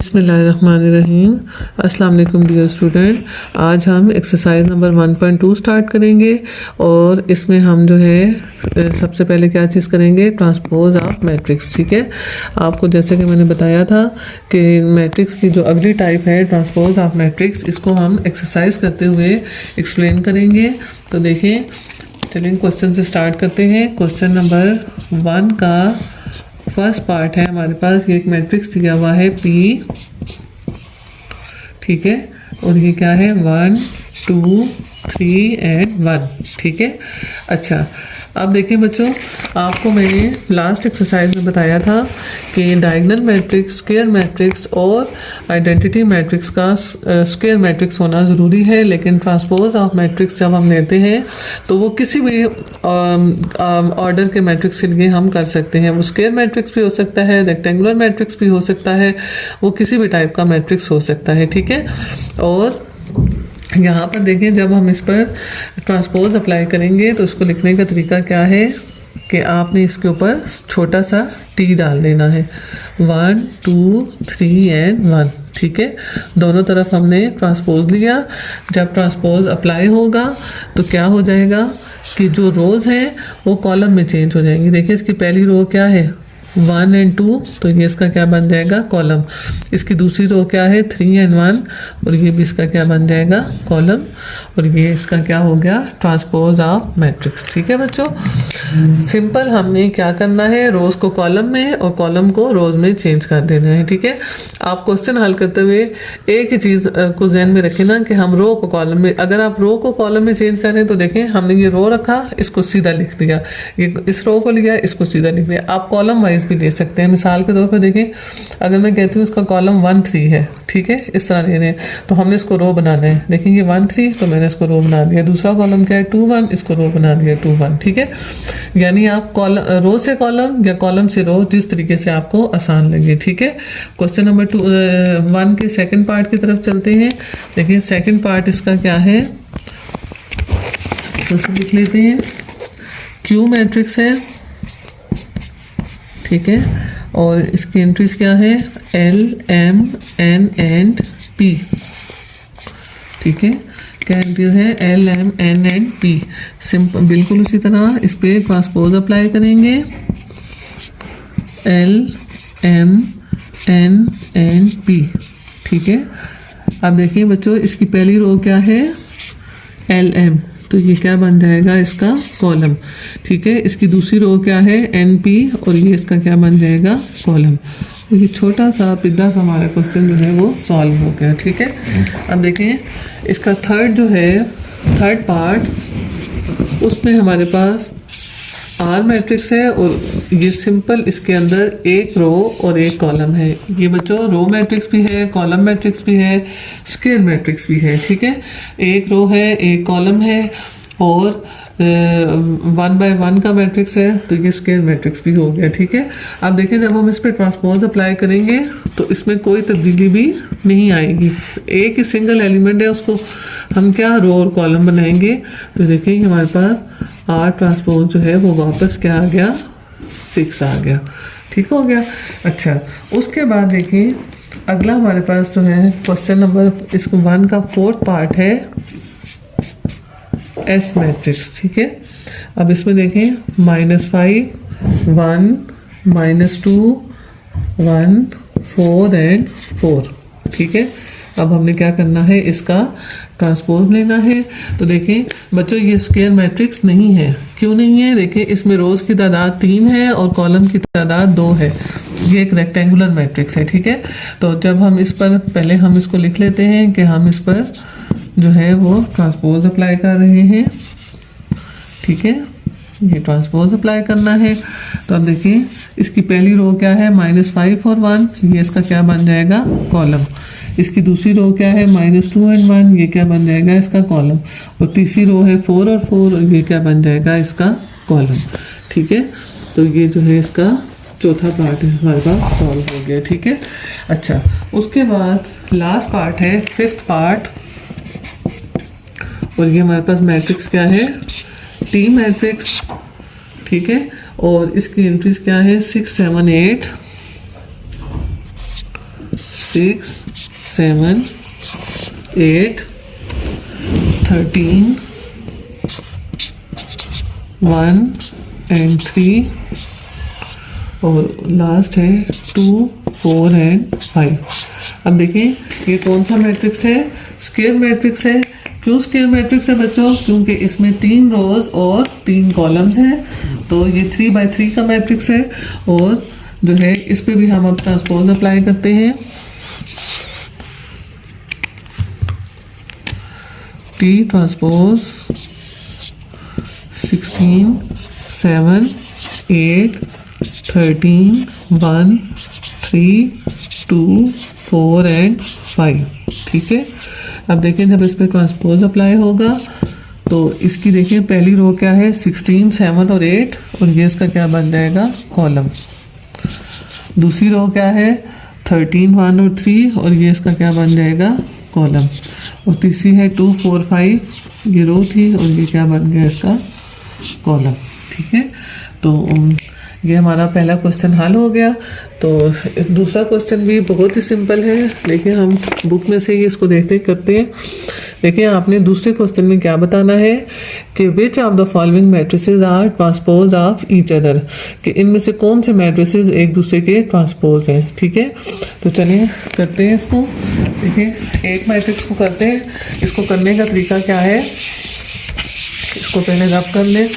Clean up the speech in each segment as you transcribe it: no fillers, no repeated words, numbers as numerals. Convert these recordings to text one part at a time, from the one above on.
बिस्मिल्लाहिर्रहमानिर्रहीम। अस्सलाम वालेकुम डियर स्टूडेंट। आज हम एक्सरसाइज नंबर 1.2 स्टार्ट करेंगे और इसमें हम जो है सबसे पहले क्या चीज़ करेंगे, ट्रांसपोज ऑफ मैट्रिक्स। ठीक है, आपको जैसे कि मैंने बताया था कि मैट्रिक्स की जो अगली टाइप है ट्रांसपोज ऑफ मैट्रिक्स, इसको हम एक्सरसाइज करते हुए एक्सप्लेन करेंगे। तो देखिए, चलिए क्वेश्चन से स्टार्ट करते हैं। क्वेश्चन नंबर 1 का फर्स्ट पार्ट है हमारे पास। ये एक मैट्रिक्स दिया हुआ है P, ठीक है, और ये क्या है 1 2 3 एंड 1। ठीक है, अच्छा अब देखिए बच्चों, आपको मैंने लास्ट एक्सरसाइज में बताया था कि डायगोनल मैट्रिक्स, स्क्वायर मैट्रिक्स और आइडेंटिटी मैट्रिक्स का स्क्वायर मैट्रिक्स होना ज़रूरी है, लेकिन ट्रांसपोज ऑफ मैट्रिक्स जब हम लेते हैं तो वो किसी भी ऑर्डर के मैट्रिक्स के लिए हम कर सकते हैं। वो स्क्वायर मैट्रिक्स भी हो सकता है, रेक्टेंगुलर मैट्रिक्स भी हो सकता है, वो किसी भी टाइप का मैट्रिक्स हो सकता है। ठीक है, और यहाँ पर देखें, जब हम इस पर ट्रांसपोज अप्लाई करेंगे तो इसको लिखने का तरीका क्या है कि आपने इसके ऊपर छोटा सा t डाल देना है। 1 2 3 एंड 1। ठीक है, दोनों तरफ हमने ट्रांसपोज लिया। जब ट्रांसपोज अप्लाई होगा तो क्या हो जाएगा कि जो रोज़ हैं वो कॉलम में चेंज हो जाएंगी। देखिए, इसकी पहली रो क्या है 1 एंड 2, तो ये इसका क्या बन जाएगा, कॉलम। इसकी दूसरी रो क्या है 3 एंड 1, और ये भी इसका क्या बन जाएगा, कॉलम। और ये इसका क्या हो गया, ट्रांसपोज ऑफ मैट्रिक्स। ठीक है बच्चों, सिंपल हमने क्या करना है, रोज़ को कॉलम में और कॉलम को रोज़ में चेंज कर देना है। ठीक है, आप क्वेश्चन हल करते हुए एक ही चीज़ को जहन में रखें ना कि हम रो को कॉलम में, अगर आप रो को कॉलम में चेंज करें तो देखें हमने ये रो रखा, इसको सीधा लिख दिया, ये इस रो को लिया, इसको सीधा लिख दिया। आप कॉलम वाइज भी ले सकते हैं। मिसाल के तौर पर देखें, अगर मैं कहती हूँ इसका कॉलम 1 3 है, ठीक है, इस तरह ले रहे हैं, तो हमने इसको रो बनाना है। देखेंगे 1 3, तो मैंने इसको रो बना दिया। दूसरा कॉलम क्या है 2 1, इसको रो बना दिया 2 1। ठीक है, यानी आप कॉलम, रो से कॉलम या कॉलम से रो, जिस तरीके से आपको आसान लगे। ठीक है, क्वेश्चन नंबर 1 के सेकंड पार्ट की तरफ चलते हैं। देखिए, सेकंड पार्ट इसका क्या है, तो उसको लिख लेते हैं। क्यू मैट्रिक्स है, ठीक है, और इसकी एंट्रीज क्या है, L M N and P। ठीक है, क्या एंट्रीज है, L M N and P। Simple, बिल्कुल उसी तरह इस पे ट्रांसपोज अप्लाई करेंगे, L M N and P। ठीक है, अब देखिए बच्चों, इसकी पहली रो क्या है L M, तो ये क्या बन जाएगा, इसका कॉलम। ठीक है, इसकी दूसरी रो क्या है NP, और ये इसका क्या बन जाएगा, कॉलम। तो ये छोटा सा पिद्दा सा हमारा क्वेश्चन जो है वो सॉल्व हो गया। ठीक है, अब देखें इसका थर्ड जो है, थर्ड पार्ट, उसमें हमारे पास R मैट्रिक्स है और ये सिंपल, इसके अंदर एक रो और एक कॉलम है। ये बच्चों रो मैट्रिक्स भी है, कॉलम मैट्रिक्स भी है, स्क्वायर मैट्रिक्स भी है। ठीक है, एक रो है, एक कॉलम है, और 1 by 1 का मैट्रिक्स है, तो ये स्क्वायर मैट्रिक्स भी हो गया। ठीक है, अब देखिए, जब हम इस पर ट्रांसपोज अप्लाई करेंगे तो इसमें कोई तब्दीली भी नहीं आएगी। एक ही सिंगल एलिमेंट है, उसको हम क्या रो और कॉलम बनाएंगे, तो देखिए हमारे पास R ट्रांसपोज जो है वो वापस क्या आ गया, 6 आ गया। ठीक हो गया। अच्छा, उसके बाद देखिए अगला हमारे पास जो है क्वेश्चन नंबर, इसको 1 का फोर्थ पार्ट है S मैट्रिक्स। ठीक है, अब इसमें देखें -5 1 -2 1 4 एंड 4। ठीक है, अब हमने क्या करना है, इसका ट्रांसपोज लेना है। तो देखें बच्चों, ये स्क्वायर मैट्रिक्स नहीं है। क्यों नहीं है, देखें इसमें रोज़ की तादाद 3 है और कॉलम की तादाद 2 है। ये एक रेक्टेंगुलर मैट्रिक्स है। ठीक है, तो जब हम इस पर, पहले हम इसको लिख लेते हैं कि हम इस पर जो है वो ट्रांसपोज अप्लाई कर रहे हैं। ठीक है, ये ट्रांसपोज अप्लाई करना है। तो अब देखिए, इसकी पहली रो क्या है -5 और 1, ये इसका क्या बन जाएगा, कॉलम। इसकी दूसरी रो क्या है -2 एंड 1, ये क्या बन जाएगा, इसका कॉलम। और तीसरी रो है 4 और 4, और ये क्या बन जाएगा, इसका कॉलम। ठीक है, तो ये जो है इसका चौथा पार्ट है हमारे पास सॉल्व हो गया। ठीक है, अच्छा, उसके बाद लास्ट पार्ट है फिफ्थ पार्ट, और ये हमारे पास मैट्रिक्स क्या है, T मैट्रिक्स। ठीक है, और इसकी एंट्रीज क्या है 6 7 8 6 7 8 13 1 and 3 और लास्ट है 2 4 and 5। अब देखिए ये कौन सा मैट्रिक्स है? स्क्वायर मैट्रिक्स है। क्यों स्क्वायर मैट्रिक्स है बच्चों? क्योंकि इसमें 3 रोज और 3 कॉलम्स हैं, तो ये 3 by 3 का मैट्रिक्स है। और जो है इस पे भी हम अब ट्रांसपोज अप्लाई करते हैं। T transpose 16 7 8 13 1 3 2 4 and 5। ठीक है, अब देखिए जब इस पर ट्रांसपोज अप्लाई होगा तो इसकी देखिए पहली रो क्या है? 16 7 और 8 और ये इसका क्या बन जाएगा? कॉलम। दूसरी रो क्या है? 13 1 और 3 और ये इसका क्या बन जाएगा? कॉलम। और तीसरी है 2 4 5, ये रो थी और ये क्या बन गया? इसका कॉलम। ठीक है, तो ये हमारा पहला क्वेश्चन हल हो गया। तो दूसरा क्वेश्चन भी बहुत ही सिंपल है, लेकिन हम बुक में से ही इसको देखते करते हैं। देखिए आपने दूसरे क्वेश्चन में क्या बताना है कि which of the following matrices are transpose of each other, कि इनमें से कौन से मैट्रिसेस एक दूसरे के ट्रांसपोज हैं। ठीक है, तो चलिए करते हैं इसको। देखिए एक मैट्रिक्स को करते हैं। इसको करने का तरीका क्या है? इसको पहले रब कर लें।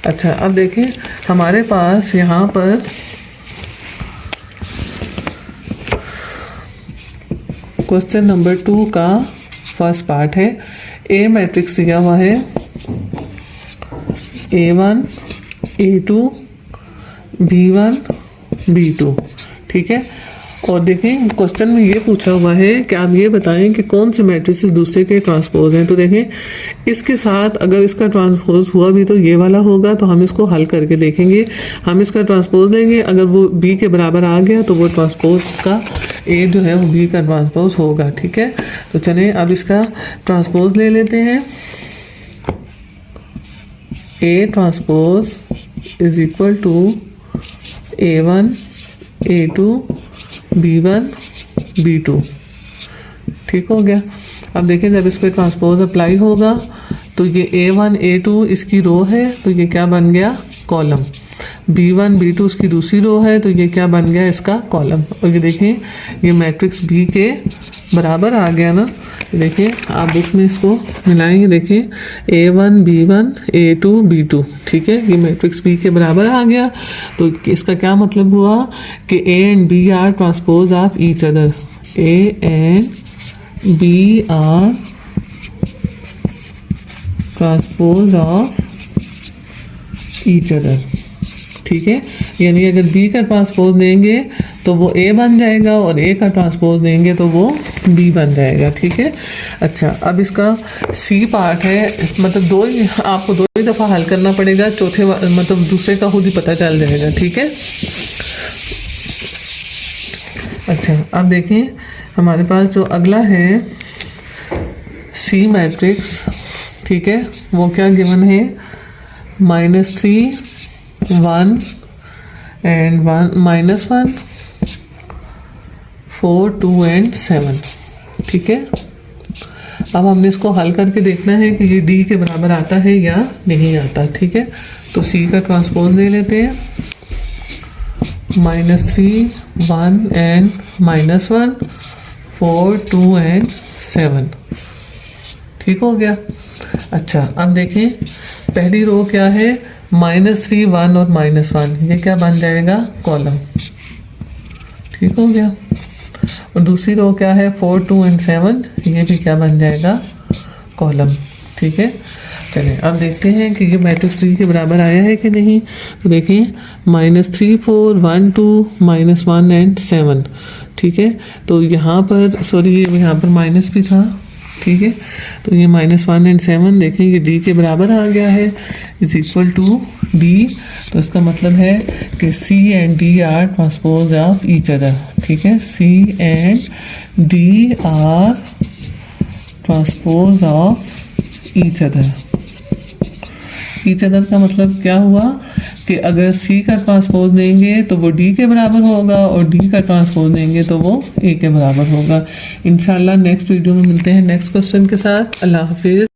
अच्छा, अब देखें हमारे पास यहाँ पर क्वेश्चन नंबर 2 का फर्स्ट पार्ट है। ए मैट्रिक्स दिया हुआ है A1 A2 B1 B2। ठीक है, और देखें क्वेश्चन में ये पूछा हुआ है कि आप ये बताएं कि कौन से मैट्रिसेस दूसरे के ट्रांसपोज हैं। तो देखें इसके साथ अगर इसका ट्रांसपोज हुआ भी तो ये वाला होगा, तो हम इसको हल करके देखेंगे। हम इसका ट्रांसपोज लेंगे, अगर वो बी के बराबर आ गया तो वो ट्रांसपोज का ए जो है वो बी का ट्रांसपोज होगा। ठीक है, तो चलिए अब इसका ट्रांसपोज ले लेते हैं। A transpose is equal to A1 A2 B1 B2। ठीक हो गया। अब देखिए जब इस पर ट्रांसपोज अप्लाई होगा तो ये A1 A2 इसकी रो है, तो ये क्या बन गया? कॉलम। B1 B2 इसकी दूसरी रो है, तो ये क्या बन गया? इसका कॉलम। और ये देखिए ये मैट्रिक्स B के बराबर आ गया ना। देखिए आप बुक में इसको मिलाएंगे। देखिए A1 B1 A2 B2। ठीक है, ये मैट्रिक्स B के बराबर आ गया। तो इसका क्या मतलब हुआ कि A and B are transpose of each other. A and B are transpose of each other. ठीक है, यानी अगर B का ट्रांसपोज देंगे तो वो A बन जाएगा और A का ट्रांसपोज देंगे तो वो B बन जाएगा। ठीक है, अच्छा अब इसका C पार्ट है, मतलब आपको दो ही दफ़ा हल करना पड़ेगा, चौथे मतलब दूसरे का खुद ही पता चल जाएगा। ठीक है, अच्छा अब देखें हमारे पास जो अगला है C मैट्रिक्स। ठीक है, वो क्या गिवन है? -3 1 and 1 -1 4 2 and 7। ठीक है, अब हमने इसको हल करके देखना है कि ये D के बराबर आता है या नहीं आता। ठीक है, तो C का ट्रांसपोज ले लेते हैं। -3 1 and -1 4 2 and 7। ठीक हो गया। अच्छा अब देखें पहली रो क्या है? -3 1 और -1, ये क्या बन जाएगा? कॉलम। ठीक हो गया। और दूसरी रो क्या है? 4 2 and 7, ये भी क्या बन जाएगा? कॉलम। ठीक है, चलिए अब देखते हैं कि ये मैट्रिक्स D के बराबर आया है कि नहीं। तो देखिए -3 4 1 2 -1 and 7। ठीक है, तो यहाँ पर सॉरी यहाँ पर माइनस भी था। ठीक है, तो ये -1 and 7 देखें ये D के बराबर आ गया है, इज इक्वल टू D। तो इसका मतलब है कि C and D are transpose of each other. ठीक है, C and D are transpose of each other. Each other का मतलब क्या हुआ कि अगर सी का ट्रांसपोज देंगे तो वो डी के बराबर होगा और डी का ट्रांसपोज देंगे तो वो ए के बराबर होगा। इंशाल्लाह नेक्स्ट वीडियो में मिलते हैं नेक्स्ट क्वेश्चन के साथ। अल्लाह हाफिज़।